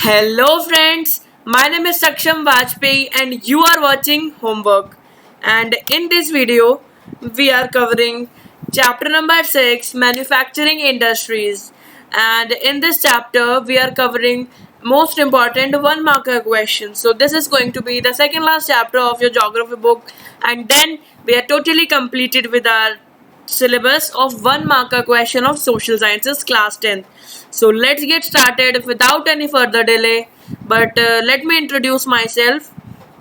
Hello friends, my name is Saksham Vajpayee and you are watching Homework. And in this video, we are covering chapter number 6, Manufacturing Industries. And in this chapter, we are covering most important one marker questions. So this is going to be the second last chapter of your geography book, and then we are totally completed with our syllabus of one marker question of social sciences class 10th. So let's get started without any further delay. But let me introduce myself.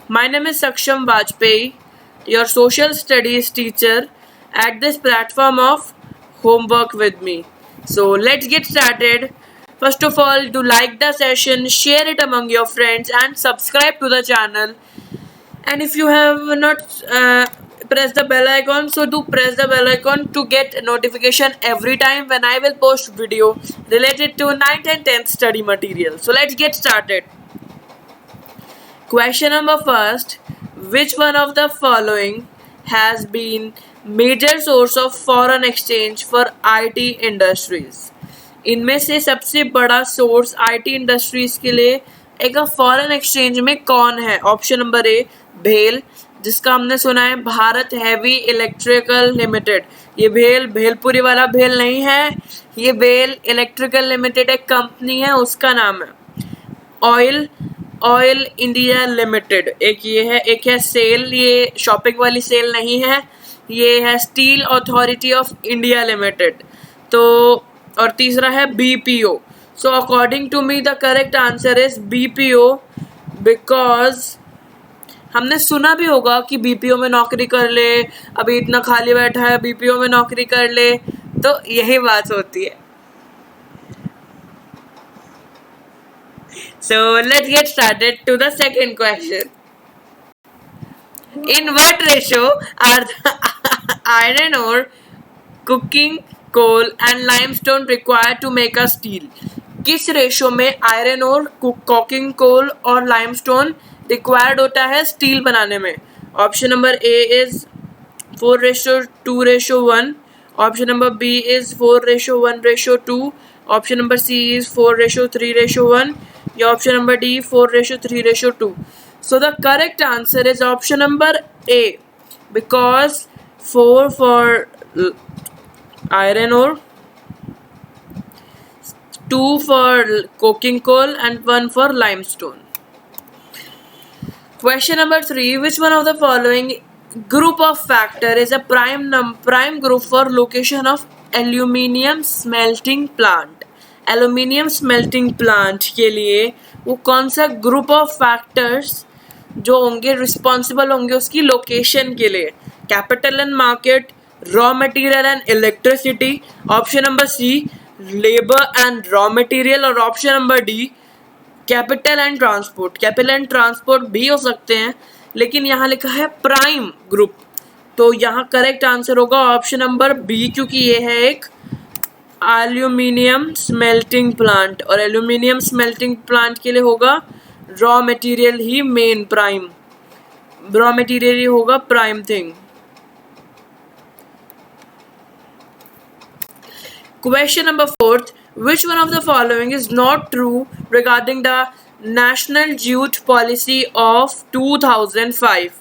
My name is Saksham Vajpayee, your social studies teacher at this platform of Homework with me. So let's get started. First of all, do like the session, share it among your friends and subscribe to the channel. And if you have not press the bell icon, so do press the bell icon to get a notification every time when I will post video related to 9th and 10th study material. So let's get started. Question number first, which one of the following has been major source of foreign exchange for IT industries? इनमें से सबसे बड़ा source IT industries के लिए एक foreign exchange में कौन है? ऑप्शन नंबर ए भेल, जिसका हमने सुना है भारत हैवी इलेक्ट्रिकल लिमिटेड. ये भेलपुरी वाला भेल नहीं है, ये भेल इलेक्ट्रिकल लिमिटेड एक कंपनी है, उसका नाम है. ऑयल इंडिया लिमिटेड एक ये है, एक है सेल, ये शॉपिंग वाली सेल नहीं है, ये है Steel Authority of India Limited. तो और तीसरा है BPO. So according to me the correct answer is BPO, because हमने सुना भी होगा कि BPO में नौकरी कर ले, अभी इतना खाली बैठा है BPO में नौकरी कर ले, तो यही बात होती है. So let's get started to the second question. In what ratio are the iron ore, cooking coal and limestone required to make a steel? किस रेशो में आयरन और कुकिंग कोल और लाइमस्टोन रिक्वायर्ड होता है स्टील बनाने में? Option number A is 4:2:1, option number B is 4:1:2, option number C is 4:3:1, या option number D 4:3:2. So the correct answer is option number A, because 4 for iron ore, 2 for coking coal and 1 for limestone. Question number 3, which one of the following group of factor is a prime group for location of aluminium smelting plant? Aluminium smelting plant के लिए वो कौन सा group of factors जो होंगे responsible होंगे उसकी location के लिए? Capital and market, raw material and electricity, option number C labour and raw material, और option number D capital and transport. Capital and transport भी हो सकते हैं, लेकिन यहाँ लिखा है प्राइम ग्रुप, तो यहाँ करेक्ट आंसर होगा ऑप्शन नंबर बी, क्योंकि ये है एक एल्यूमिनियम स्मेल्टिंग प्लांट, और एल्यूमिनियम स्मेल्टिंग प्लांट के लिए होगा रॉ मटेरियल ही मेन प्राइम, रॉ मटेरियल ही होगा prime thing. Question number 4, which one of the following is not true regarding the national jute policy of 2005?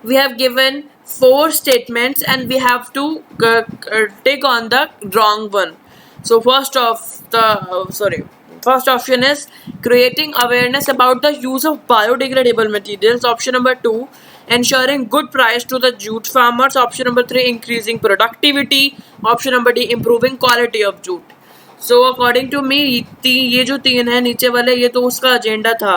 We have given 4 statements and we have to take on the wrong one. So first option is creating awareness about the use of biodegradable materials, option number 2 ensuring good price to the jute farmers, option number 3 increasing productivity, option number D improving quality of jute. So according to me ये जो 3 है नीचे वाले, ये तो उसका agenda था,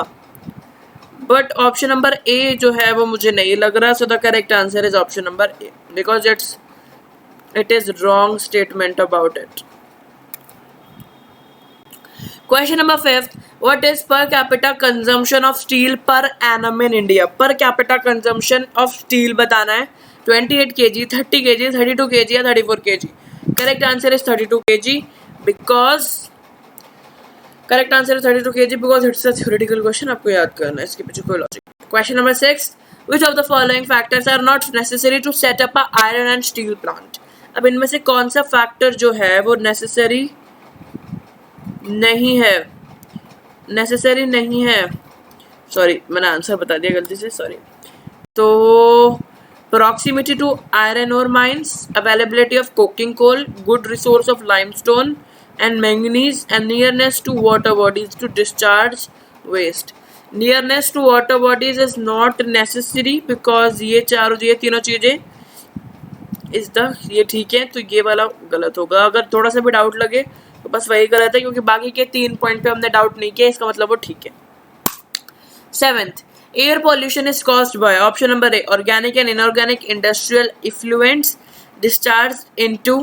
but option number ए जो है वो मुझे नहीं लग रहा. सो the correct answer is option number A, because it is wrong statement about it. Question number 5, what is per capita consumption of steel per annum in India? Per capita consumption of steel बताना है. 28 kg, 30 kg, 32 kg या 34 kg? Correct answer is 32 kg, because correct answer है 32 kg, because it's a theoretical question, आपको याद करना है, इसके पीछे कोई logic. Question number 6, which of the following factors are not necessary to set up a iron and steel plant? अब इनमें से कौन सा फैक्टर जो है वो नेसेसरी नहीं है नेसेसरी नहीं है, सॉरी मैंने आंसर बता दिया गलती से, सॉरी। तो proximity to iron ore mines, availability of coking coal, good resource of limestone and manganese, and nearness to water bodies to discharge waste. Nearness to water bodies is not necessary because ये तीनों चीजें इस the ये ठीक है, तो ये वाला गलत होगा। अगर थोड़ा सा भी डाउट लगे तो बस वही गलत है, क्योंकि बाकी के 3 पॉइंट पे हमने डाउट नहीं किया, इसका मतलब वो ठीक है। 7th, air pollution is caused by option number A, organic and inorganic industrial effluents discharged into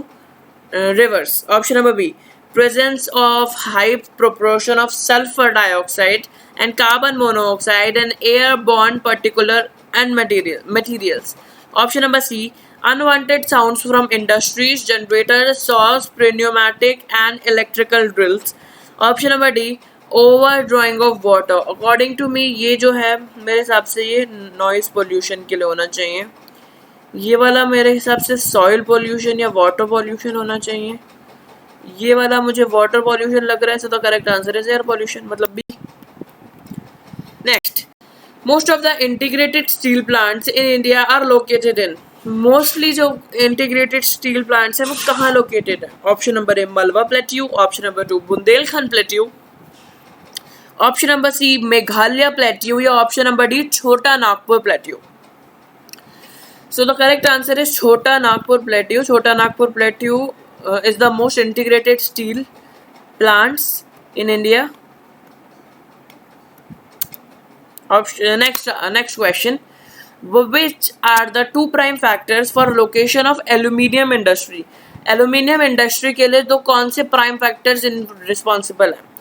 rivers. Option number B, presence of high proportion of sulfur dioxide and carbon monoxide and airborne particular and materials. Option number C, unwanted sounds from industries, generators, saws, pneumatic and electrical drills. Option number D, over drawing of water. अकॉर्डिंग to मी ये जो है मेरे हिसाब से ये noise pollution के लिए होना चाहिए। ये वाला मेरे हिसाब से सॉइल पोल्यूशन या वाटर पोल्यूशन होना चाहिए। ये वाला मुझे वाटर पोल्यूशन लग रहा है, so the correct answer is air pollution, मतलब B. Next, most of the integrated steel plants in India are located in. Mostly जो इंटीग्रेटेड स्टील प्लांट्स है वो कहाँ लोकेटेड है? Option number A, Malwa plateau. Option number 2, Bundelkhand plateau. Option number C, Meghalaya plateau, या option number D, Chota Nagpur plateau. So the correct answer is Chota Nagpur plateau. Chota Nagpur plateau is the most integrated steel plants in India. Next question, which are the 2 prime factors for location of aluminium industry? Aluminium industry के लिए तो कौन से prime factors responsible है?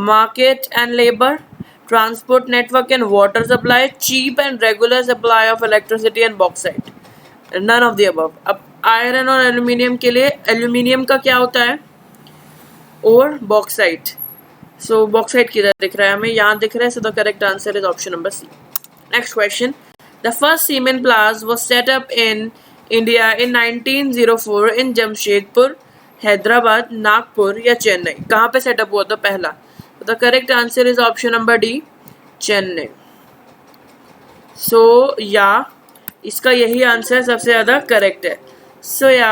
Market and labor, transport network and water supply, cheap and regular supply of electricity and bauxite. None of the above. अब iron और aluminium के लिए एल्यूमिनियम का क्या होता है? और बॉक्साइट। सो बॉक्साइट किधर दिख रहा है हमें? यहाँ दिख रहा है, so the correct answer is option number C. Next question, the first cement plant was set up in India in 1904 in Jamshedpur, Hyderabad, Nagpur या चेन्नई? कहाँ पे सेटअप हुआ था पहला? The correct answer is option number D, Chennai. सो या इसका यही आंसर सबसे ज़्यादा करेक्ट है। सो या